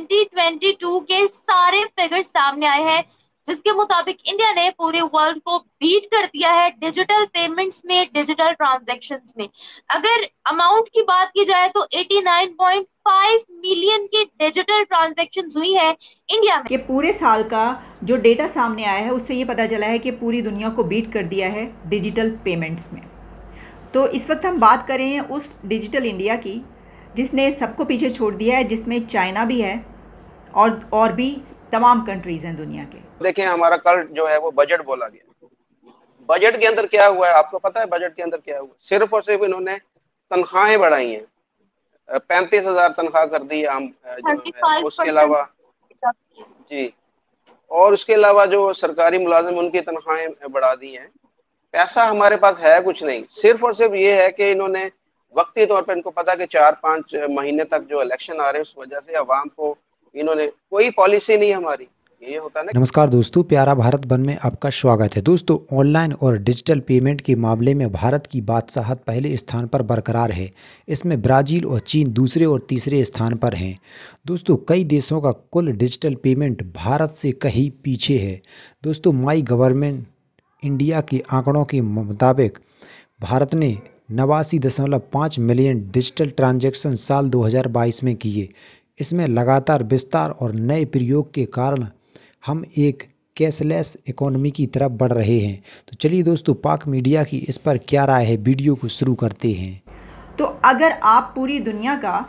2022 के सारे फिगर्स सामने आए हैं, जिसके मुताबिक इंडिया ने पूरे वर्ल्ड को बीट कर दिया है डिजिटल पेमेंट्स में, डिजिटल ट्रांजैक्शंस में। अगर अमाउंट की बात की जाए तो 89.5 मिलियन की डिजिटल ट्रांजैक्शंस हुई है इंडिया में। ये पूरे साल का जो डेटा सामने आया है उससे ये पता चला है कि पूरी दुनिया को बीट कर दिया है डिजिटल पेमेंट्स में। तो इस वक्त हम बात कर रहे हैं उस डिजिटल इंडिया की जिसने सबको पीछे छोड़ दिया है, जिसमें चाइना भी है और भी तमाम कंट्रीज़ हैं दुनिया के। देखें, हमारा कल जो है वो बजट बोला गया। बजट के अंदर क्या हुआ है आपको पता है? बजट के अंदर क्या हुआ? सिर्फ और सिर्फ इन्होंने तनख्वाहें बढ़ाई हैं। 35,000 तनख्वाह कर दी है आम जो थर्टी है। फाइव उसके परसेंट अलावा जी, और उसके अलावा जो सरकारी मुलाजिम उनकी तनख्वाहें बढ़ा दी हैं। पैसा हमारे पास है कुछ नहीं, सिर्फ और सिर्फ ये है कि इन्होंने वक्ती तौर पर इनको पता कि 4-5 महीने तक जो इलेक्शन आ रहे हैं उस वजह से अवाम को इन्होंने कोई पॉलिसी नहीं हमारी, ये होता है ना। नमस्कार दोस्तों, प्यारा भारत वन में आपका स्वागत है। दोस्तों, ऑनलाइन और डिजिटल पेमेंट के मामले में भारत की बादशाहत पहले स्थान पर बरकरार है। इसमें ब्राज़ील और चीन दूसरे और तीसरे स्थान पर हैं। दोस्तों, कई देशों का कुल डिजिटल पेमेंट भारत से कहीं पीछे है। दोस्तों, माई गवर्नमेंट इंडिया के आंकड़ों के मुताबिक भारत ने 89.5 मिलियन डिजिटल ट्रांजैक्शन साल 2022 में किए। इसमें लगातार विस्तार और नए प्रयोग के कारण हम एक कैशलेस इकोनॉमी की तरफ बढ़ रहे हैं। तो चलिए दोस्तों, पाक मीडिया की इस पर क्या राय है, वीडियो को शुरू करते हैं। तो अगर आप पूरी दुनिया का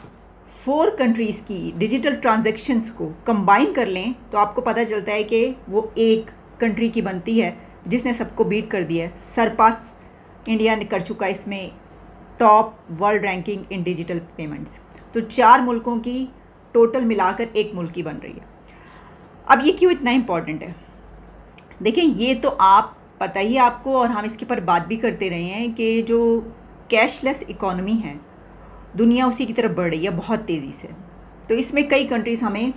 4 कंट्रीज़ की डिजिटल ट्रांजैक्शंस को कंबाइन कर लें तो आपको पता चलता है कि वो एक कंट्री की बनती है जिसने सबको बीट कर दिया है। सरपास इंडिया ने कर चुका है इसमें टॉप वर्ल्ड रैंकिंग इन डिजिटल पेमेंट्स। तो 4 मुल्कों की टोटल मिलाकर एक मुल्क की बन रही है। अब ये क्यों इतना इम्पॉर्टेंट है? देखें, ये तो आप पता ही आपको, और हम इसके ऊपर बात भी करते रहे हैं कि जो कैशलेस इकोनॉमी है दुनिया उसी की तरफ बढ़ रही है बहुत तेज़ी से। तो इसमें कई कंट्रीज़ हमें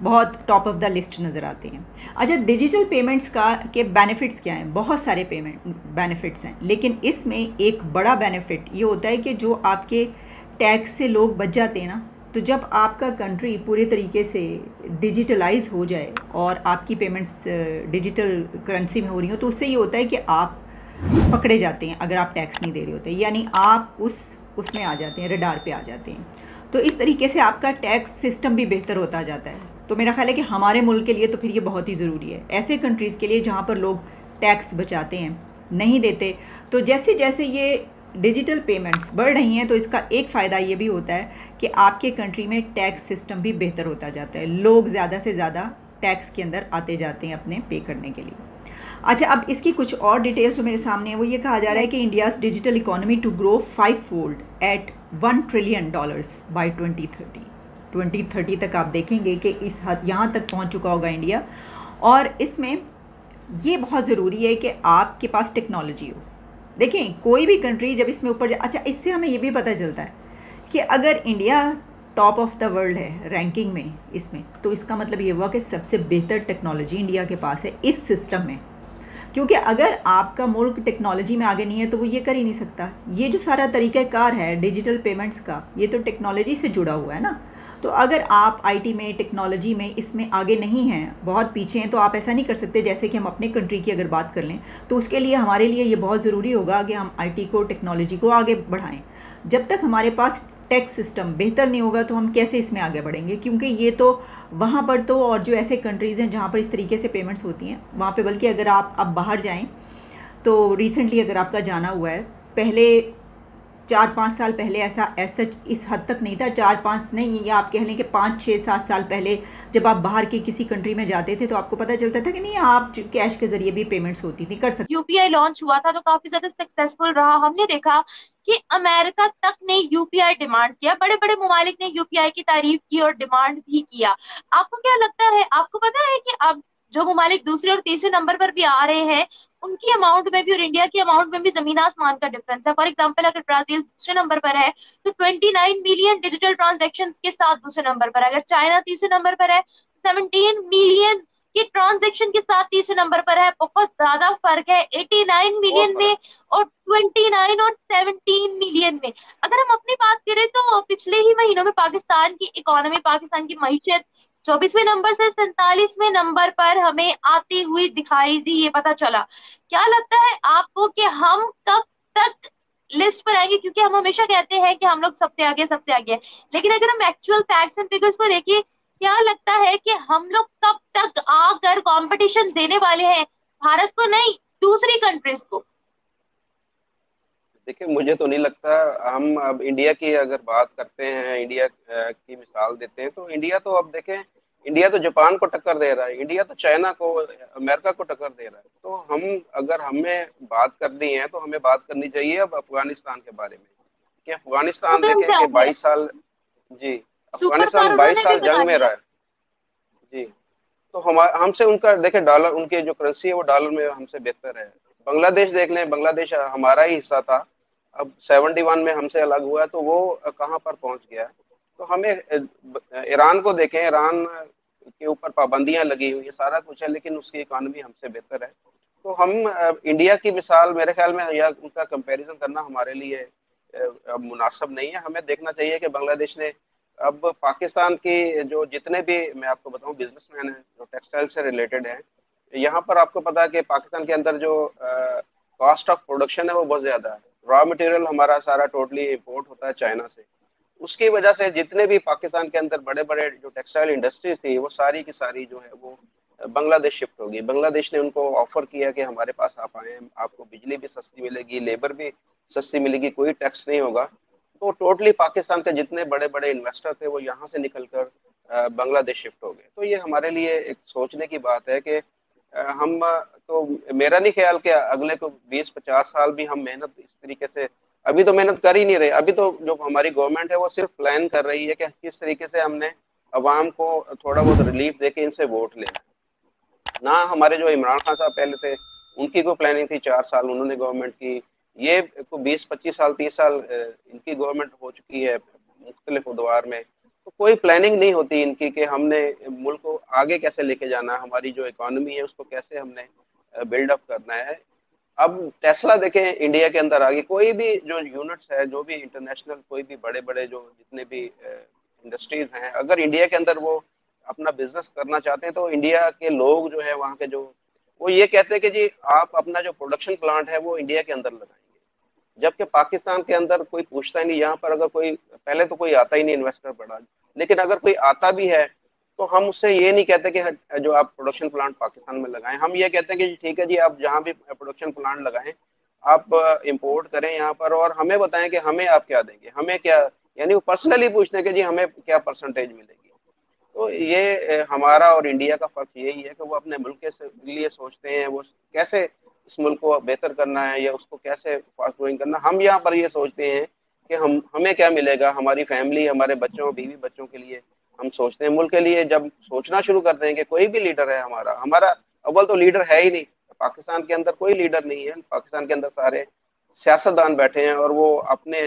बहुत टॉप ऑफ द लिस्ट नज़र आते हैं। अच्छा, डिजिटल पेमेंट्स के बेनिफिट्स क्या हैं? बहुत सारे पेमेंट बेनिफिट्स हैं, लेकिन इसमें एक बड़ा बेनिफिट ये होता है कि जो आपके टैक्स से लोग बच जाते हैं ना, तो जब आपका कंट्री पूरे तरीके से डिजिटलाइज हो जाए और आपकी पेमेंट्स डिजिटल करेंसी में हो रही हो, तो उससे ये होता है कि आप पकड़े जाते हैं अगर आप टैक्स नहीं दे रहे होते, यानी आप उसमें आ जाते हैं, रडार पे आ जाते हैं। तो इस तरीके से आपका टैक्स सिस्टम भी बेहतर होता जाता है। तो मेरा ख्याल है कि हमारे मुल्क के लिए तो फिर ये बहुत ही ज़रूरी है, ऐसे कंट्रीज़ के लिए जहाँ पर लोग टैक्स बचाते हैं, नहीं देते। तो जैसे जैसे ये डिजिटल पेमेंट्स बढ़ रही हैं तो इसका एक फ़ायदा ये भी होता है कि आपके कंट्री में टैक्स सिस्टम भी बेहतर होता जाता है। लोग ज़्यादा से ज़्यादा टैक्स के अंदर आते जाते हैं अपने पे करने के लिए। अच्छा, अब इसकी कुछ और डिटेल्स जो मेरे सामने है वो ये कहा जा रहा है कि India's digital economy to grow 5-fold at $1 trillion by 2030 तक आप देखेंगे कि इस हद यहाँ तक पहुँच चुका होगा इंडिया। और इसमें ये बहुत ज़रूरी है कि आपके पास टेक्नोलॉजी हो। देखें, कोई भी कंट्री जब इसमें ऊपर अच्छा, इससे हमें ये भी पता चलता है कि अगर India top of the world है रैंकिंग में इसमें, तो इसका मतलब ये हुआ कि सबसे बेहतर टेक्नोलॉजी इंडिया के पास है इस सिस्टम में। क्योंकि अगर आपका मुल्क टेक्नोलॉजी में आगे नहीं है तो वो ये कर ही नहीं सकता। ये जो सारा तरीक़ाकार है डिजिटल पेमेंट्स का, ये तो टेक्नोलॉजी से जुड़ा हुआ है ना। तो अगर आप आईटी में, टेक्नोलॉजी में, इसमें आगे नहीं हैं, बहुत पीछे हैं, तो आप ऐसा नहीं कर सकते। जैसे कि हम अपने कंट्री की अगर बात कर लें तो उसके लिए हमारे लिए ये बहुत ज़रूरी होगा कि हम आईटी को, टेक्नोलॉजी को आगे बढ़ाएं। जब तक हमारे पास टैक्स सिस्टम बेहतर नहीं होगा तो हम कैसे इसमें आगे बढ़ेंगे? क्योंकि ये तो वहाँ पर तो, और जो ऐसे कंट्रीज़ हैं जहाँ पर इस तरीके से पेमेंट्स होती हैं वहाँ पे, बल्कि अगर आप अब बाहर जाएं तो रिसेंटली अगर आपका जाना हुआ है, पहले 4-5 साल पहले ऐसा सच इस हद तक नहीं था। 4-5 नहीं, या आप कह लें कि 5-6-7 साल पहले जब आप बाहर की किसी कंट्री में जाते थे तो आपको पता चलता था कि नहीं, आप कैश के ज़रिए भी पेमेंट्स होती थी, कर सकते। यूपीआई लॉन्च हुआ था तो काफी ज्यादा सक्सेसफुल रहा। हमने देखा कि अमेरिका तक ने यूपीआई डिमांड किया, बड़े बड़े ममालिक ने यूपीआई की तारीफ की और डिमांड भी किया। आपको क्या लगता है, आपको पता है कि अब जो ममालिक दूसरे और तीसरे नंबर पर भी आ रहे हैं, उनकी अमाउंट में भी और इंडिया की अमाउंट में भी जमीन आसमान का डिफरेंस है। फॉर एग्जाम्पल, अगर ब्राजील दूसरे नंबर पर है तो 29 मिलियन डिजिटल ट्रांजेक्शन के साथ दूसरे नंबर पर है। अगर चाइना तीसरे नंबर पर है, 17 मिलियन कि ट्रांजैक्शन के साथ तीसरे नंबर पर है। बहुत ज्यादा फर्क है 89 बहुत मिलियन में फर्क। और 29 और 17 मिलियन में। अगर हम अपनी बात करें तो पिछले ही महीनों में पाकिस्तान की इकोनॉमी, पाकिस्तान की मईशत 24वें नंबर से 47वें नंबर पर हमें आती हुई दिखाई दी, ये पता चला। क्या लगता है आपको कि हम कब तक लिस्ट पर आएंगे? क्योंकि हम हमेशा कहते हैं कि हम लोग सबसे आगे, सबसे आगे हैं, लेकिन अगर हम एक्चुअल फैक्ट्स एंड फिगर्स को देखें, क्या लगता है कि हम लोग कब तक आकर कंपटीशन देने वाले हैं? भारत को नहीं, दूसरी कंट्रीज को। देखिए, मुझे तो नहीं लगता। हम अब इंडिया की अगर बात करते हैं, इंडिया की मिसाल देते हैं, तो इंडिया तो अब देखें, इंडिया तो जापान को टक्कर दे रहा है, इंडिया तो चाइना को, अमेरिका को टक्कर दे रहा है। तो हम, अगर हमें बात करनी है तो हमें बात करनी चाहिए अब अफगानिस्तान के बारे में, कि वो अफगानिस्तान भी देखें हमसे कि आगे है। 22 साल। जी। सुपर अफगानिस्तान पावर 22 उन्होंने भी साल बना जंग में लिया। रहा है। जी। तो हम हमसे उनका देखें, डॉलर, उनके जो करेंसी है वो डॉलर में हमसे बेहतर है। बांग्लादेश देख लें, बांग्लादेश हमारा ही हिस्सा था, अब 71 में हमसे अलग हुआ है, तो वो कहाँ पर पहुंच गया है। तो हमें ईरान को देखें, ईरान के ऊपर पाबंदियां लगी हुई है, सारा कुछ है, लेकिन उसकी इकोनॉमी हमसे बेहतर है। तो हम इंडिया की मिसाल, मेरे ख्याल में, या उनका कंपैरिजन करना हमारे लिए अब मुनासिब नहीं है। हमें देखना चाहिए कि बांग्लादेश ने, अब पाकिस्तान की जो जितने भी, मैं आपको बताऊं, बिजनेसमैन हैं जो टेक्सटाइल से रिलेटेड हैं, यहाँ पर आपको पता है कि पाकिस्तान के अंदर जो कॉस्ट ऑफ प्रोडक्शन है वो बहुत ज्यादा है। रॉ मटेरियल हमारा सारा टोटली इंपोर्ट होता है चाइना से। उसकी वजह से जितने भी पाकिस्तान के अंदर बड़े बड़े जो टेक्सटाइल इंडस्ट्री थी, वो सारी की सारी जो है वो बांग्लादेश शिफ्ट होगी। बांग्लादेश ने उनको ऑफर किया कि हमारे पास आप आए, आपको बिजली भी सस्ती मिलेगी, लेबर भी सस्ती मिलेगी, कोई टैक्स नहीं होगा। तो टोटली पाकिस्तान के जितने बड़े बड़े इन्वेस्टर थे वो यहाँ से निकलकर बांग्लादेश शिफ्ट हो गए। तो ये हमारे लिए एक सोचने की बात है कि हम तो, मेरा नहीं ख्याल कि अगले को 20-50 साल भी हम मेहनत इस तरीके से, अभी तो मेहनत कर ही नहीं रहे। अभी तो जो हमारी गवर्नमेंट है वो सिर्फ प्लान कर रही है कि किस तरीके से हमने अवाम को थोड़ा बहुत रिलीफ देके इनसे वोट लेना है। ना हमारे जो इमरान खान साहब पहले थे, उनकी कोई प्लानिंग थी, 4 साल उन्होंने गवर्नमेंट की। ये को 20-25 साल, 30 साल इनकी गवर्नमेंट हो चुकी है मुख्तलिफ उद्वार में। तो कोई प्लानिंग नहीं होती इनकी कि हमने मुल्क को आगे कैसे लेके जाना है, हमारी जो इकोनॉमी है उसको कैसे हमने बिल्डअप करना है। अब टेस्ला देखें, इंडिया के अंदर आ गई। कोई भी जो यूनिट्स है, जो भी इंटरनेशनल, कोई भी बड़े बड़े जो जितने भी इंडस्ट्रीज हैं, अगर इंडिया के अंदर वो अपना बिजनेस करना चाहते हैं, तो इंडिया के लोग जो है वहाँ के, जो वो ये कहते हैं कि जी आप अपना जो प्रोडक्शन प्लांट है वो इंडिया के अंदर लगाएंगे। जबकि पाकिस्तान के अंदर कोई पूछता ही नहीं। यहाँ पर अगर कोई, पहले तो कोई आता ही नहीं इन्वेस्टर बड़ा, लेकिन अगर कोई आता भी है तो हम उससे ये नहीं कहते कि जो आप प्रोडक्शन प्लांट पाकिस्तान में लगाएं। हम ये कहते हैं कि ठीक है जी, आप जहाँ भी प्रोडक्शन प्लांट लगाएं, आप इंपोर्ट करें यहाँ पर, और हमें बताएं कि हमें आप क्या देंगे, हमें क्या, यानी वो पर्सनली पूछते हैं कि जी हमें क्या परसेंटेज मिलेगी। तो ये हमारा और इंडिया का फर्क यही है कि वो अपने मुल्क के लिए सोचते हैं, वो कैसे इस मुल्क को बेहतर करना है या उसको कैसे फास्ट ग्रोइंग करना। हम यहाँ पर ये सोचते हैं कि हमें क्या मिलेगा, हमारी फैमिली, हमारे बच्चों, बीवी बच्चों के लिए हम सोचते हैं। मुल्क के लिए जब सोचना शुरू करते हैं कि कोई भी लीडर है हमारा, हमारा अव्वल तो लीडर है ही नहीं। पाकिस्तान के अंदर कोई लीडर नहीं है, पाकिस्तान के अंदर सारे सियासतदान बैठे हैं और वो अपने